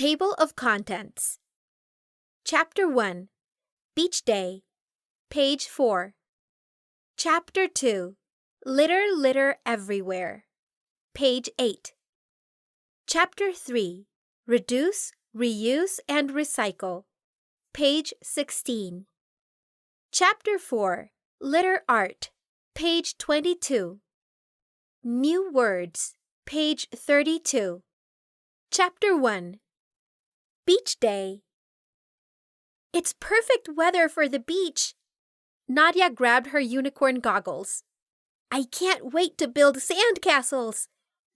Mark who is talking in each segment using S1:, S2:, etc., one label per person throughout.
S1: Table of Contents. Chapter 1. Beach Day. Page 4. Chapter 2. Litter, litter everywhere. Page 8. Chapter 3. Reduce, reuse, and recycle. Page 16. Chapter 4. Litter art. Page 22. New words. Page 32. Chapter 1. Beach Day. It's perfect weather for the beach. Nadia grabbed her unicorn goggles. I can't wait to build sandcastles,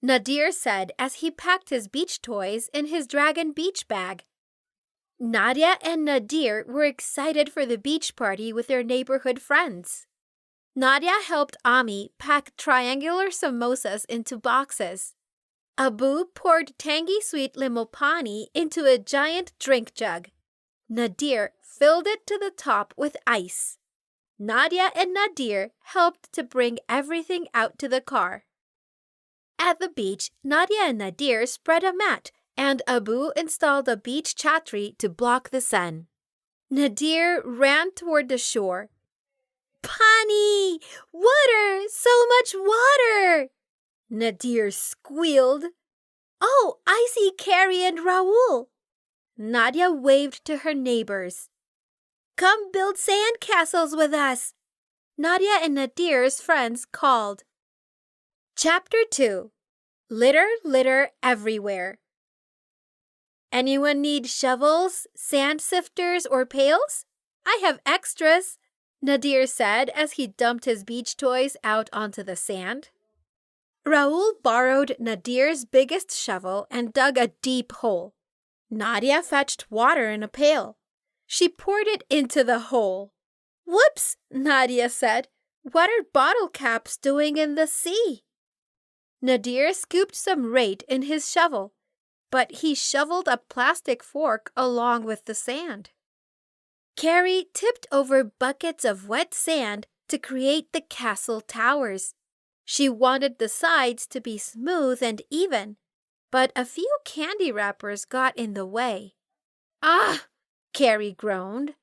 S1: Nadir said as he packed his beach toys in his dragon beach bag. Nadia and Nadir were excited for the beach party with their neighborhood friends. Nadia helped Ami pack triangular samosas into boxes. Abu poured tangy sweet limopani into a giant drink jug. Nadir filled it to the top with ice. Nadia and Nadir helped to bring everything out to the car. At the beach, Nadia and Nadir spread a mat, and Abu installed a beach chhatri to block the sun. Nadir ran toward the shore. Pani! Water! So much water! Nadir squealed. Oh, I see Carrie and Raoul. Nadia waved to her neighbors. Come build sandcastles with us, Nadia and Nadir's friends called. Chapter 2. Litter, litter everywhere. Anyone need shovels, sand sifters, or pails? I have extras, Nadir said as he dumped his beach toys out onto the sand. Raoul borrowed Nadir's biggest shovel and dug a deep hole. Nadia fetched water in a pail. She poured it into the hole. Whoops, Nadia said. What are bottle caps doing in the sea? Nadir scooped some rate in his shovel, but he shoveled a plastic fork along with the sand. Carrie tipped over buckets of wet sand to create the castle towers. She wanted the sides to be smooth and even, but a few candy wrappers got in the way. Ah! Carrie groaned.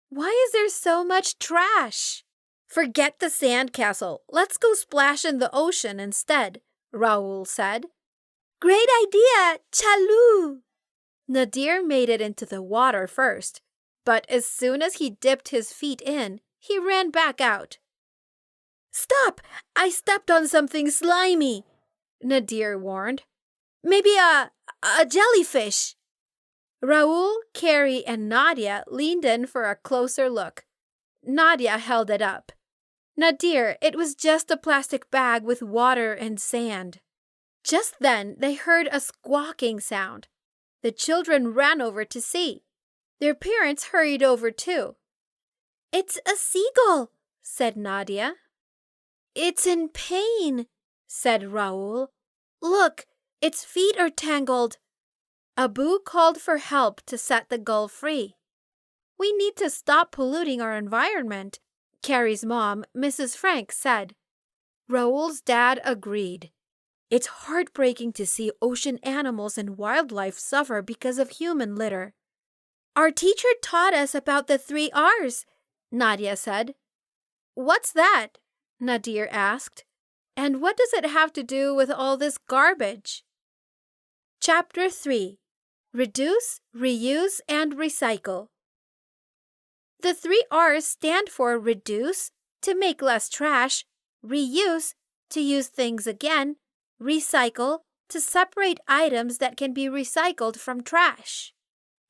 S1: Why is there so much trash? Forget the sandcastle. Let's go splash in the ocean instead, Raoul said. Great idea, Chalu! Nadir made it into the water first, but as soon as he dipped his feet in, he ran back out. Stop! I stepped on something slimy, Nadir warned. Maybe a jellyfish. Raoul, Carrie, and Nadia leaned in for a closer look. Nadia held it up. Nadir, it was just a plastic bag with water and sand. Just then, they heard a squawking sound. The children ran over to see. Their parents hurried over too. It's a seagull, said Nadia. It's in pain, said Raoul. Look, its feet are tangled. Abu called for help to set the gull free. We need to stop polluting our environment, Carrie's mom, Mrs. Frank, said. Raoul's dad agreed. It's heartbreaking to see ocean animals and wildlife suffer because of human litter. Our teacher taught us about the 3 R's, Nadia said. What's that? Nadir asked. And what does it have to do with all this garbage? Chapter 3. Reduce, reuse, and recycle. The 3 R's stand for reduce, to make less trash, reuse, to use things again, recycle, to separate items that can be recycled from trash.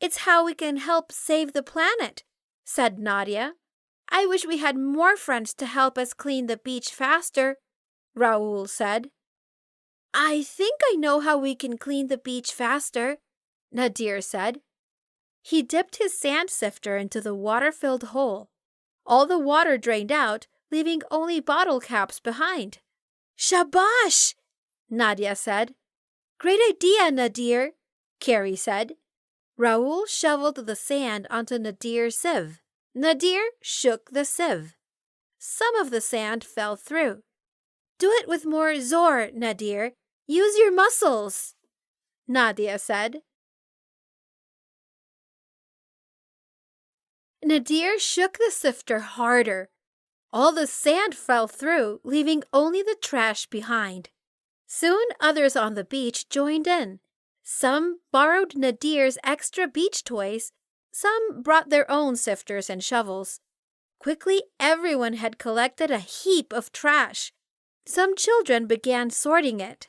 S1: It's how we can help save the planet, said Nadia. I wish we had more friends to help us clean the beach faster, Raoul said. I think I know how we can clean the beach faster, Nadir said. He dipped his sand sifter into the water-filled hole. All the water drained out, leaving only bottle caps behind. Shabash! Nadia said. Great idea, Nadir, Carrie said. Raoul shoveled the sand onto Nadir's sieve. Nadir shook the sieve. Some of the sand fell through. Do it with more zor, Nadir. Use your muscles, Nadia said. Nadir shook the sifter harder. All the sand fell through, leaving only the trash behind. Soon others on the beach joined in. Some borrowed Nadir's extra beach toys. Some brought their own sifters and shovels. Quickly, everyone had collected a heap of trash. Some children began sorting it.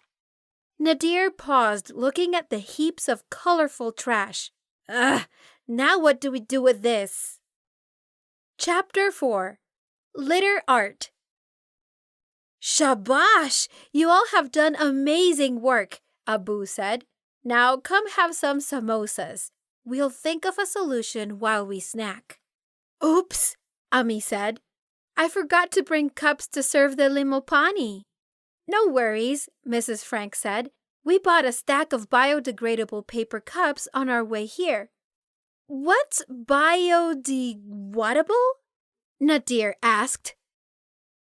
S1: Nadir paused, looking at the heaps of colorful trash. Ugh, now what do we do with this? Chapter 4. Litter Art. Shabash! You all have done amazing work, Abu said. Now come have some samosas. We'll think of a solution while we snack. Oops, Ami said. I forgot to bring cups to serve the limopani. No worries, Mrs. Frank said. We bought a stack of biodegradable paper cups on our way here. What's biodegradable? Nadir asked.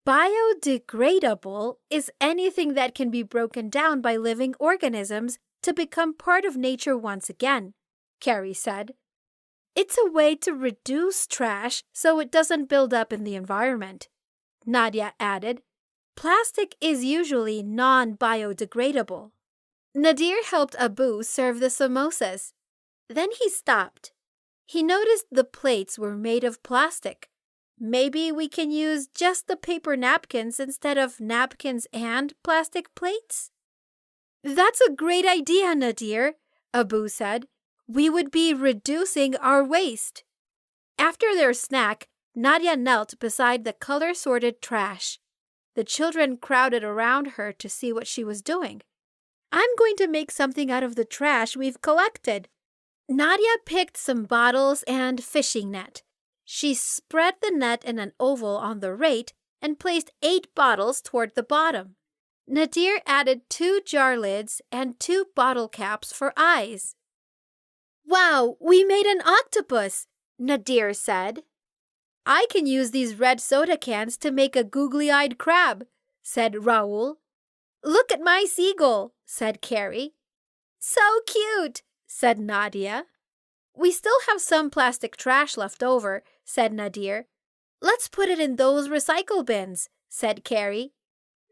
S1: Biodegradable is anything that can be broken down by living organisms to become part of nature once again, Carrie said. It's a way to reduce trash so it doesn't build up in the environment. Nadia added, plastic is usually non-biodegradable. Nadir helped Abu serve the samosas. Then he stopped. He noticed the plates were made of plastic. Maybe we can use just the paper napkins instead of napkins and plastic plates? That's a great idea, Nadir, Abu said. We would be reducing our waste. After their snack, Nadia knelt beside the color-sorted trash. The children crowded around her to see what she was doing. I'm going to make something out of the trash we've collected. Nadia picked some bottles and fishing net. She spread the net in an oval on the rate and placed 8 bottles toward the bottom. Nadir added 2 jar lids and 2 bottle caps for eyes. Wow, we made an octopus, Nadir said. I can use these red soda cans to make a googly-eyed crab, said Raul. Look at my seagull, said Carrie. So cute, said Nadia. We still have some plastic trash left over, said Nadir. Let's put it in those recycle bins, said Carrie.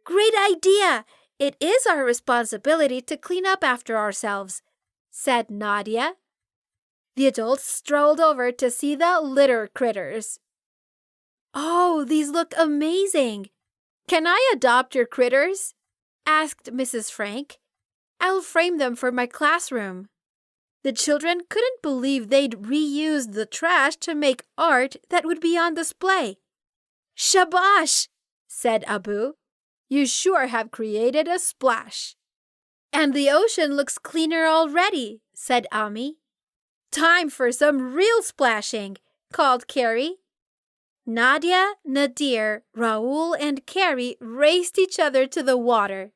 S1: Great idea! It is our responsibility to clean up after ourselves, said Nadia. The adults strolled over to see the litter critters. Oh, these look amazing! Can I adopt your critters? Asked Mrs. Frank. I'll frame them for my classroom. The children couldn't believe they'd reused the trash to make art that would be on display. Shabash, said Abu. You sure have created a splash. And the ocean looks cleaner already, said Ami. Time for some real splashing, called Carrie. Nadia, Nadir, Raul, and Carrie raced each other to the water.